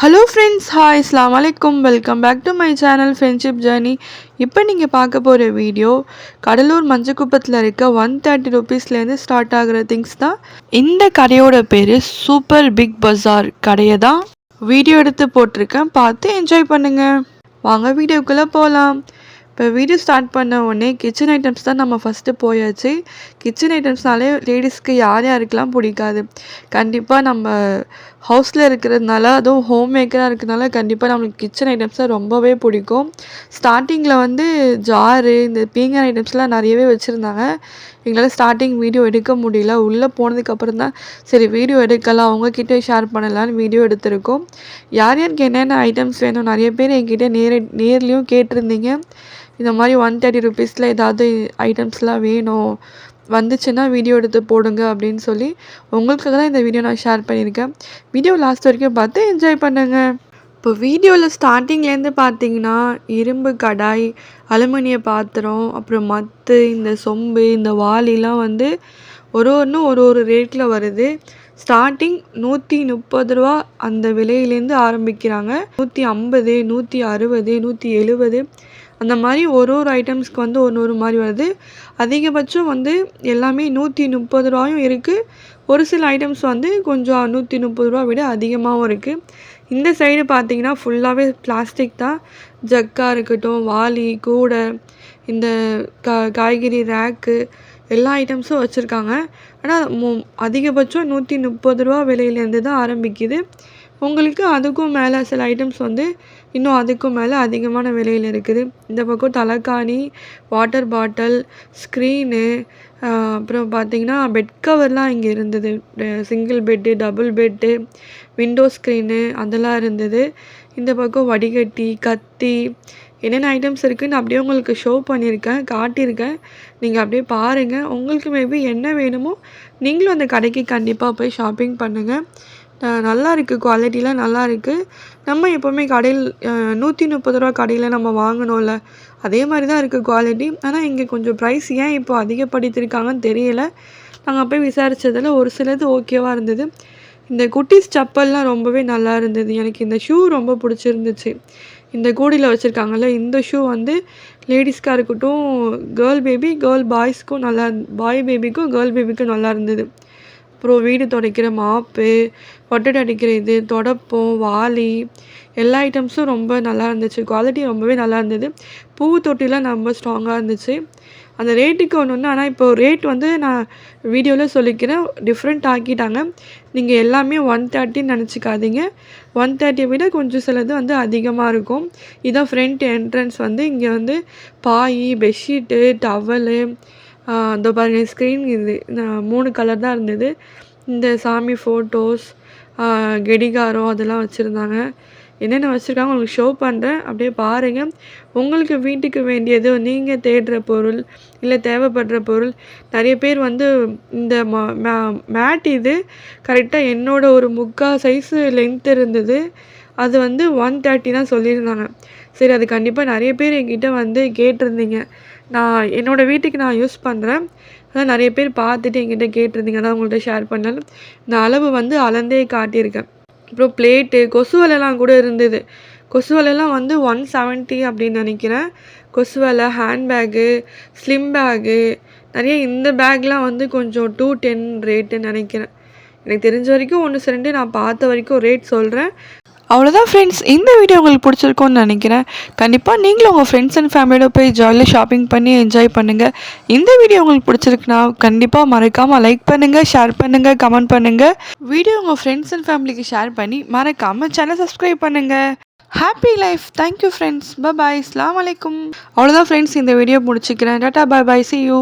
Hello friends, hi, அஸ்ஸலாமு அலைக்கும். Welcome back to my channel friendship journey. இப்போ நீங்கள் பார்க்க போகிற வீடியோ கடலூர் மஞ்சக்குப்பத்தில் இருக்க 130 ருபீஸ்லேருந்து ஸ்டார்ட் ஆகிற திங்ஸ் தான். இந்த கடையோட பேர் சூப்பர் பிக் பஜார் கடையை தான் வீடியோ எடுத்து போட்டிருக்கேன். பார்த்து என்ஜாய் பண்ணுங்கள். வாங்க வீடியோக்குள்ளே போகலாம். இப்போ வீடியோ ஸ்டார்ட் பண்ண உடனே கிச்சன் ஐட்டம்ஸ் தான் நம்ம ஃபஸ்ட்டு போயாச்சு. கிச்சன் ஐட்டம்ஸ்னாலே லேடிஸ்க்கு யார் யாருக்கெல்லாம் பிடிக்காது. கண்டிப்பாக நம்ம ஹவுஸில் இருக்கிறதுனால, அதுவும் ஹோம் மேக்கராக இருக்கிறதுனால கண்டிப்பாக நம்மளுக்கு கிச்சன் ஐட்டம்ஸ் தான் ரொம்பவே பிடிக்கும். ஸ்டார்டிங்கில் வந்து ஜாரு, இந்த பீங்கான் ஐட்டம்ஸ்லாம் நிறையவே வச்சுருந்தாங்க. எங்களால் ஸ்டார்டிங் வீடியோ எடுக்க முடியல. உள்ளே போனதுக்கப்புறம் தான் சரி வீடியோ எடுக்கலாம், அவங்கக்கிட்ட ஷேர் பண்ணலான்னு வீடியோ எடுத்திருக்கோம். யார் யாருக்கு என்னென்ன ஐட்டம்ஸ் வேணும் நிறைய பேர் என்கிட்ட நேர்லேயும் கேட்டிருந்தீங்க. இந்த மாதிரி 130 ருபீஸில் ஏதாவது ஐட்டம்ஸ்லாம் வேணும், வந்துச்சுன்னா வீடியோ எடுத்து போடுங்க அப்படின்னு சொல்லி உங்களுக்காக தான் இந்த வீடியோ நான் ஷேர் பண்ணியிருக்கேன். வீடியோ லாஸ்ட் வரைக்கும் பார்த்து என்ஜாய் பண்ணுங்க. இப்போ வீடியோவில் ஸ்டார்டிங்லேருந்து பார்த்தீங்கன்னா இரும்பு கடாய், அலுமினிய பாத்திரம், அப்புறம் மத்து, இந்த சொம்பு, இந்த வாளிலாம் வந்து ஒன்றும் ஒரு ரேட்டில் வருது. ஸ்டார்டிங் 130 ரூபா அந்த விலையிலேருந்து ஆரம்பிக்கிறாங்க. 150, 160, 170 அந்த மாதிரி ஒரு ஐட்டம்ஸ்க்கு வந்து ஒரு மாதிரி வருது. அதிகபட்சம் வந்து எல்லாமே 130 ரூபாயும் இருக்குது. ஒரு சில ஐட்டம்ஸ் வந்து கொஞ்சம் 130 ரூபா விட அதிகமாகவும் இருக்குது. இந்த சைடு பார்த்தீங்கன்னா ஃபுல்லாகவே பிளாஸ்டிக் தான். ஜக்காக இருக்கட்டும், வாளி, கூடை, இந்த காய்கறி ரேக்கு, எல்லா ஐட்டம்ஸும் வச்சுருக்காங்க. ஆனால் அதிகபட்சம் 130 ரூபா விலையிலேருந்து தான் ஆரம்பிக்குது. உங்களுக்கு அதுக்கும் மேலே சில ஐட்டம்ஸ் வந்து இன்னும் அதுக்கும் மேலே அதிகமான விலையில் இருக்குது. இந்த பக்கம் தலைக்காணி, வாட்டர் பாட்டில், ஸ்க்ரீனு, அப்புறம் பார்த்திங்கன்னா பெட் கவர்லாம் இங்கே இருந்தது. Single bed, double bed, window screen அதெல்லாம் இருந்தது. இந்த பக்கம் வடிகட்டி, கத்தி, என்னென்ன ஐட்டம்ஸ் இருக்குதுன்னு அப்படியே உங்களுக்கு ஷோ பண்ணியிருக்கேன், காட்டியிருக்கேன். நீங்கள் அப்படியே பாருங்கள். உங்களுக்கு மேபி என்ன வேணுமோ நீங்களும் அந்த கடைக்கு கண்டிப்பாக போய் ஷாப்பிங் பண்ணுங்கள். நல்லா இருக்குது, குவாலிட்டிலாம் நல்லா இருக்குது. நம்ம எப்போவுமே கடையில் 130 ரூபா கடையில் நம்ம வாங்கினோம்ல, அதே மாதிரி தான் இருக்குது குவாலிட்டி. ஆனால் இங்கே கொஞ்சம் ப்ரைஸ் ஏன் இப்போ அதிகப்படுத்தியிருக்காங்கன்னு தெரியல. நாங்கள் போய் விசாரித்ததில் ஒரு சிலது ஓகேவாக இருந்தது. இந்த குட்டீஸ் செப்பல்லாம் ரொம்பவே நல்லா இருந்தது. எனக்கு இந்த ஷூ ரொம்ப பிடிச்சிருந்துச்சு. இந்த கூடையில் வச்சுருக்காங்கல்ல, இந்த ஷூ வந்து லேடிஸ்க்காக இருக்கட்டும், பாய்ஸ்க்கும் நல்லா, பாய் பேபிக்கும் கேர்ள் பேபிக்கும் நல்லா இருந்தது. அப்புறம் வீடு துடைக்கிற மாப்பு, ஒட்டடை அடிக்கிற இது, தொடப்பம், வாளி, எல்லா ஐட்டம்ஸும் ரொம்ப நல்லா இருந்துச்சு. குவாலிட்டி ரொம்பவே நல்லா இருந்தது. பூ தொட்டிலாம் ரொம்ப ஸ்ட்ராங்காக இருந்துச்சு. அந்த ரேட்டுக்கு ஒன்று. ஆனால் இப்போ ரேட் வந்து நான் வீடியோவில் சொல்லிக்கிறேன், டிஃப்ரெண்ட் ஆக்கிட்டாங்க. நீங்கள் எல்லாமே 130 நினச்சிக்காதீங்க. 130 விட கொஞ்சம் சிலது வந்து அதிகமாக இருக்கும். இதான் ஃப்ரண்ட் என்ட்ரன்ஸ். வந்து இங்கே வந்து பாய், பெட்ஷீட்டு, டவலு, இந்த பாருங்க ஸ்க்ரீன், இது 3 கலர் தான் இருந்தது. இந்த சாமி ஃபோட்டோஸ், கடிகாரம் அதெல்லாம் வச்சுருந்தாங்க. என்னென்ன வச்சுருக்காங்க உங்களுக்கு ஷோ பண்ணுறேன், அப்படியே பாருங்கள். உங்களுக்கு வீட்டுக்கு வேண்டியது, நீங்கள் தேடுற பொருள், இல்லை தேவைப்படுற பொருள். நிறைய பேர் வந்து இந்த மேட் இது கரெக்டாக என்னோட ஒரு 3/4 சைஸு லென்த் இருந்தது. அது வந்து 130 தான் சொல்லியிருந்தாங்க. சரி, அது கண்டிப்பாக நிறைய பேர் என்கிட்ட வந்து கேட்டிருந்தீங்க. நான் என்னோடய வீட்டுக்கு நான் யூஸ் பண்ணுறேன். அதான் நிறைய பேர் பார்த்துட்டு என்கிட்ட கேட்டிருந்தீங்க, அதான் உங்கள்கிட்ட ஷேர் பண்ணாலும் நான் அளவு வந்து அளந்தே காட்டியிருக்கேன். அப்புறம் பிளேட்டு, கொசு வலைலாம் கூட இருந்தது. கொசு வலைலாம் வந்து 170 அப்படின்னு நினைக்கிறேன். கொசு வலை, ஹேண்ட்பேக்கு, ஸ்லிம் பேகு, நிறைய இந்த பேக்லாம் வந்து கொஞ்சம் 210 ரேட்டுன்னு நினைக்கிறேன். எனக்கு தெரிஞ்ச வரைக்கும் 1 நான் பார்த்த வரைக்கும் ரேட் சொல்கிறேன். அவ்வளோதான் ஃப்ரெண்ட்ஸ், இந்த வீடியோ உங்களுக்கு பிடிச்சிருக்கும்னு நினைக்கிறேன். கண்டிப்பாக நீங்களும் உங்கள் ஃப்ரெண்ட்ஸ் அண்ட் ஃபேமிலியோட போய் ஜாலியாக ஷாப்பிங் பண்ணி என்ஜாய் பண்ணுங்கள். இந்த வீடியோ உங்களுக்கு பிடிச்சிருக்குன்னா கண்டிப்பாக மறக்காமல் லைக் பண்ணுங்கள், ஷேர் பண்ணுங்கள், கமெண்ட் பண்ணுங்கள். வீடியோ உங்கள் ஃப்ரெண்ட்ஸ் அண்ட் ஃபேமிலிக்கு ஷேர் பண்ணி மறக்காமல் சேனல் சப்ஸ்கிரைப் பண்ணுங்கள். Happy life. Thank you friends. Bye. அஸ்ஸலாமு அலைக்கும். அவ்வளோதான் ஃப்ரெண்ட்ஸ், இந்த வீடியோ முடிச்சுக்கிறேன். டாட்டா, பாய், see you.